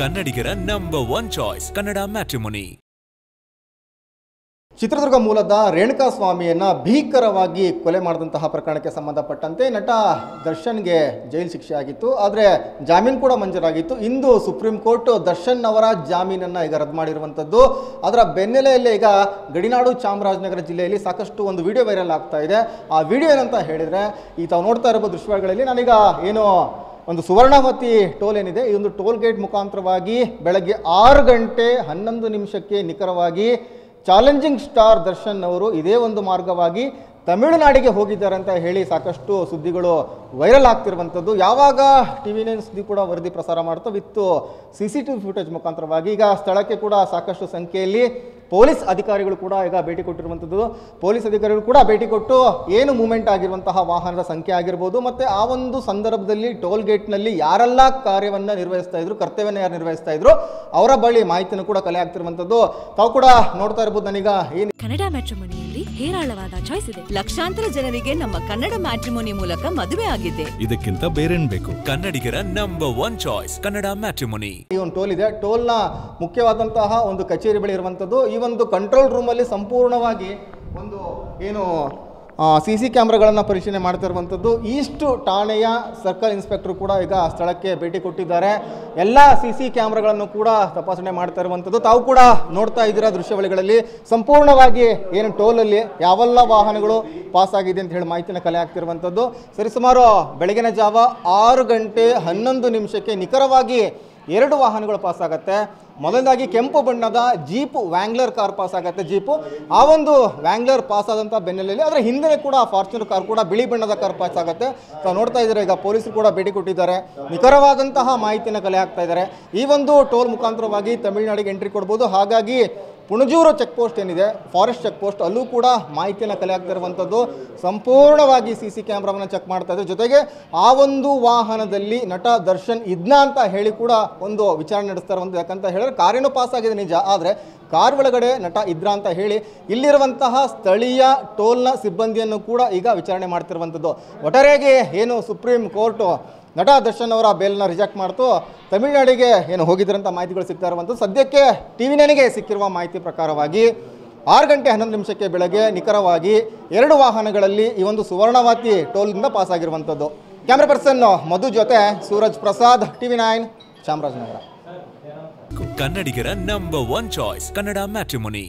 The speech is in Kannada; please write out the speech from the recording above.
ಕನ್ನಡಿಗರ number 1 choice Kannada matrimony. Chitradurga ಮೂಲದ ರೇಣುಕಾ ಸ್ವಾಮಿಯನ್ನ ಭೀಕರವಾಗಿ ಕೊಲೆ ಮಾಡಿದಂತಹ ಪ್ರಕರಣಕ್ಕೆ ಸಂಬಂಧಪಟ್ಟಂತೆ ನಟ ದರ್ಶನ್ಗೆ ಜೈಲು ಶಿಕ್ಷೆ ಆಗಿತ್ತು. ಆದರೆ ಜಾಮೀನು ಕೂಡ ಮಂಜೂರಾಗಿತ್ತು. ಇಂದು ಸುಪ್ರೀಂ ಕೋರ್ಟ್ ದರ್ಶನ್ ಅವರ ಜಾಮೀನನ್ನು ಈಗ ರದ್ದು ಮಾಡಿರುವಂಥದ್ದು. ಅದರ ಬೆನ್ನೆಲೆಯಲ್ಲಿ ಈಗ ಗಡಿನಾಡು ಚಾಮರಾಜನಗರ ಜಿಲ್ಲೆಯಲ್ಲಿ ಸಾಕಷ್ಟು ಒಂದು ವಿಡಿಯೋ ವೈರಲ್ ಆಗ್ತಾ ಇದೆ. ಆ ವಿಡಿಯೋ ಏನಂತ ಹೇಳಿದರೆ, ಈ ತಾವು ನೋಡ್ತಾ ಇರೋ ದೃಶ್ಯಗಳಲ್ಲಿ ನಾನೀಗ ಏನು ಒಂದು ಸುವರ್ಣವತಿ ಟೋಲ್ ಏನಿದೆ, ಈ ಒಂದು ಟೋಲ್ ಗೇಟ್ ಮುಖಾಂತರವಾಗಿ ಬೆಳಗ್ಗೆ 6 ಗಂಟೆ 11 ನಿಮಿಷಕ್ಕೆ ನಿಖರವಾಗಿ ಚಾಲೆಂಜಿಂಗ್ ಸ್ಟಾರ್ ದರ್ಶನ್ ಅವರು ಇದೇ ಒಂದು ಮಾರ್ಗವಾಗಿ ತಮಿಳುನಾಡಿಗೆ ಹೋಗಿದ್ದಾರೆ ಅಂತ ಹೇಳಿ ಸಾಕಷ್ಟು ಸುದ್ದಿಗಳು ವೈರಲ್ ಆಗ್ತಿರುವಂಥದ್ದು. ಯಾವಾಗ TV9 ಸುದ್ದಿ ಕೂಡ ವರದಿ ಪ್ರಸಾರ ಮಾಡ್ತು ವಿತ್ CCTV ಫುಟೇಜ್ ಮುಖಾಂತರವಾಗಿ ಈಗ ಸ್ಥಳಕ್ಕೆ ಕೂಡ ಸಾಕಷ್ಟು ಸಂಖ್ಯೆಯಲ್ಲಿ ಪೊಲೀಸ್ ಅಧಿಕಾರಿಗಳು ಕೂಡ ಈಗ ಭೇಟಿ ಕೊಟ್ಟಿರುವಂಥದ್ದು. ಪೊಲೀಸ್ ಅಧಿಕಾರಿಗಳು ಕೂಡ ಭೇಟಿ ಕೊಟ್ಟು ಏನು ಮೂವ್ಮೆಂಟ್ ಆಗಿರುವಂತಹ ವಾಹನದ ಸಂಖ್ಯೆ ಆಗಿರ್ಬೋದು, ಮತ್ತು ಆ ಒಂದು ಸಂದರ್ಭದಲ್ಲಿ ಟೋಲ್ ಗೇಟ್ನಲ್ಲಿ ಯಾರೆಲ್ಲ ಕಾರ್ಯವನ್ನು ನಿರ್ವಹಿಸ್ತಾ ಇದ್ರು, ಕರ್ತವ್ಯವನ್ನು ಯಾರು ನಿರ್ವಹಿಸ್ತಾ ಇದ್ರು, ಅವರ ಬಳಿ ಮಾಹಿತಿಯನ್ನು ಕೂಡ ಕಲೆ ಆಗ್ತಿರುವಂಥದ್ದು. ತಾವು ಕೂಡ ನೋಡ್ತಾ ಇರ್ಬೋದು. ನನಗ ಏನು ಕನ್ನಡ ಮ್ಯಾಟ್ರಿಮೋನಿಯಲ್ಲಿ ಹೇರಾಳವಾದ ಚಾಯ್ಸ್ ಇದೆ. ಲಕ್ಷಾಂತರ ಜನರಿಗೆ ನಮ್ಮ ಕನ್ನಡ ಮ್ಯಾಟ್ರಿಮೋನಿ ಮೂಲಕ ಮದುವೆ ಆಗಿದೆ. ಇದಕ್ಕಿಂತ ಬೇರೇನ್ ಬೇಕು? ಕನ್ನಡಿಗರ ನಂಬರ್ 1 ಚಾಯ್ಸ್ ಕನ್ನಡ ಮ್ಯಾಟ್ರಿಮೋನಿ. ಈ ಒಂದು ಟೋಲ್ ಇದೆ. ಟೋಲ್ನ ಮುಖ್ಯವಾದಂತಹ ಒಂದು ಕಚೇರಿ ಬಳಿ ಇರುವಂಥದ್ದು. ಈ ಒಂದು ಕಂಟ್ರೋಲ್ ರೂಮಲ್ಲಿ ಸಂಪೂರ್ಣವಾಗಿ ಒಂದು ಏನು CC ಕ್ಯಾಮ್ರಾಗಳನ್ನು ಪರಿಶೀಲನೆ ಮಾಡ್ತಾ ಇರುವಂಥದ್ದು. ಈಸ್ಟ್ ಠಾಣೆಯ ಸರ್ಕಲ್ ಇನ್ಸ್ಪೆಕ್ಟರ್ ಕೂಡ ಈಗ ಸ್ಥಳಕ್ಕೆ ಭೇಟಿ ಕೊಟ್ಟಿದ್ದಾರೆ. ಎಲ್ಲ CC ಕ್ಯಾಮ್ರಾಗಳನ್ನು ಕೂಡ ತಪಾಸಣೆ ಮಾಡ್ತಾ ಇರುವಂಥದ್ದು. ತಾವು ಕೂಡ ನೋಡ್ತಾ ಇದ್ದೀರಾ ದೃಶ್ಯಾವಳಿಗಳಲ್ಲಿ ಸಂಪೂರ್ಣವಾಗಿ ಏನು ಟೋಲಲ್ಲಿ ಯಾವೆಲ್ಲ ವಾಹನಗಳು ಪಾಸ್ ಆಗಿದೆ ಅಂತ ಹೇಳಿ ಮಾಹಿತಿನ ಕಲೆ ಆಗ್ತಿರುವಂಥದ್ದು. ಸರಿಸುಮಾರು ಬೆಳಗಿನ ಜಾವ 6 ಗಂಟೆ 11 ನಿಮಿಷಕ್ಕೆ ನಿಖರವಾಗಿ 2 ವಾಹನಗಳು ಪಾಸ್ ಆಗುತ್ತೆ. ಮೊದಲನೇದಾಗಿ ಕೆಂಪು ಬಣ್ಣದ ಜೀಪ್ ವ್ಯಾಂಗ್ಲರ್ ಕಾರ್ ಪಾಸ್ ಆಗುತ್ತೆ. ಜೀಪು ಆ ಒಂದು ವ್ಯಾಂಗ್ಲರ್ ಪಾಸ್ ಆದಂಥ ಬೆನ್ನೆಲೆಯಲ್ಲಿ ಅದರ ಹಿಂದೆ ಕೂಡ ಫಾರ್ಚುನರ್ ಕಾರ್ ಕೂಡ ಬಿಳಿ ಬಣ್ಣದ ಕಾರ್ ಪಾಸ್ ಆಗುತ್ತೆ. ತಾವು ನೋಡ್ತಾ ಇದ್ದಾರೆ ಈಗ ಪೊಲೀಸರು ಕೂಡ ಭೇಟಿ ಕೊಟ್ಟಿದ್ದಾರೆ. ನಿಖರವಾದಂತಹ ಮಾಹಿತಿಯನ್ನು ಕಲೆ ಹಾಕ್ತಾ ಇದ್ದಾರೆ. ಈ ಒಂದು ಟೋಲ್ ಮುಖಾಂತರವಾಗಿ ತಮಿಳುನಾಡಿಗೆ ಎಂಟ್ರಿ ಕೊಡ್ಬೋದು. ಹಾಗಾಗಿ ಪುಣಜೂರು ಚೆಕ್ ಪೋಸ್ಟ್ ಏನಿದೆ, ಫಾರೆಸ್ಟ್ ಚೆಕ್ ಪೋಸ್ಟ್, ಅಲ್ಲೂ ಕೂಡ ಮಾಹಿತಿಯನ್ನು ಕಲೆ ಆಗ್ತಾ ಇರುವಂಥದ್ದು. ಸಂಪೂರ್ಣವಾಗಿ CC ಕ್ಯಾಮ್ರಾವನ್ನು ಚೆಕ್ ಮಾಡ್ತಾ ಇದ್ದಾರೆ. ಜೊತೆಗೆ ಆ ಒಂದು ವಾಹನದಲ್ಲಿ ನಟ ದರ್ಶನ್ ಇದ್ನ ಅಂತ ಹೇಳಿ ಕೂಡ ಒಂದು ವಿಚಾರಣೆ ನಡೆಸ್ತಾ ಇರುವಂಥದ್ದು. ಯಾಕಂತ ಹೇಳಿದ್ರೆ ಕಾರೇನು ಪಾಸ್ ಆಗಿದೆ ನಿಜ, ಆದರೆ ಕಾರ್ ಒಳಗಡೆ ನಟ ಇದ್ರ ಅಂತ ಹೇಳಿ ಇಲ್ಲಿರುವಂತಹ ಸ್ಥಳೀಯ ಟೋಲ್ನ ಸಿಬ್ಬಂದಿಯನ್ನು ಕೂಡ ಈಗ ವಿಚಾರಣೆ ಮಾಡ್ತಿರುವಂಥದ್ದು. ಒಟ್ಟಾರೆಯಾಗಿ ಏನು ಸುಪ್ರೀಂ ಕೋರ್ಟು ನಟ ದರ್ಶನ್ ಅವರ ಬೇಲ್ನ ರಿಜೆಕ್ಟ್ ಮಾಡ್ತು, ತಮಿಳುನಾಡಿಗೆ ಏನು ಹೋಗಿದ್ರಂತ ಮಾಹಿತಿಗಳು ಸಿಗ್ತಾ ಇರುವಂಥದ್ದು. ಸದ್ಯಕ್ಕೆ TV9ಗೆ ಸಿಕ್ಕಿರುವ ಮಾಹಿತಿ ಪ್ರಕಾರವಾಗಿ 6 ಗಂಟೆ 11 ನಿಮಿಷಕ್ಕೆ ಬೆಳಗ್ಗೆ ನಿಖರವಾಗಿ 2 ವಾಹನಗಳಲ್ಲಿ ಈ ಒಂದು ಸುವರ್ಣವತಿ ಟೋಲ್ನಿಂದ ಪಾಸ್ ಆಗಿರುವಂಥದ್ದು. ಕ್ಯಾಮ್ರಾ ಪರ್ಸನ್ ಮಧು ಜೊತೆ ಸೂರಜ್ ಪ್ರಸಾದ್, TV9 ಚಾಮರಾಜನಗರ. ಕನ್ನಡಿಗರ ನಂಬರ್ 1 ಚಾಯ್ಸ್ ಕನ್ನಡ ಮ್ಯಾಟ್ರಿಮೋನಿ.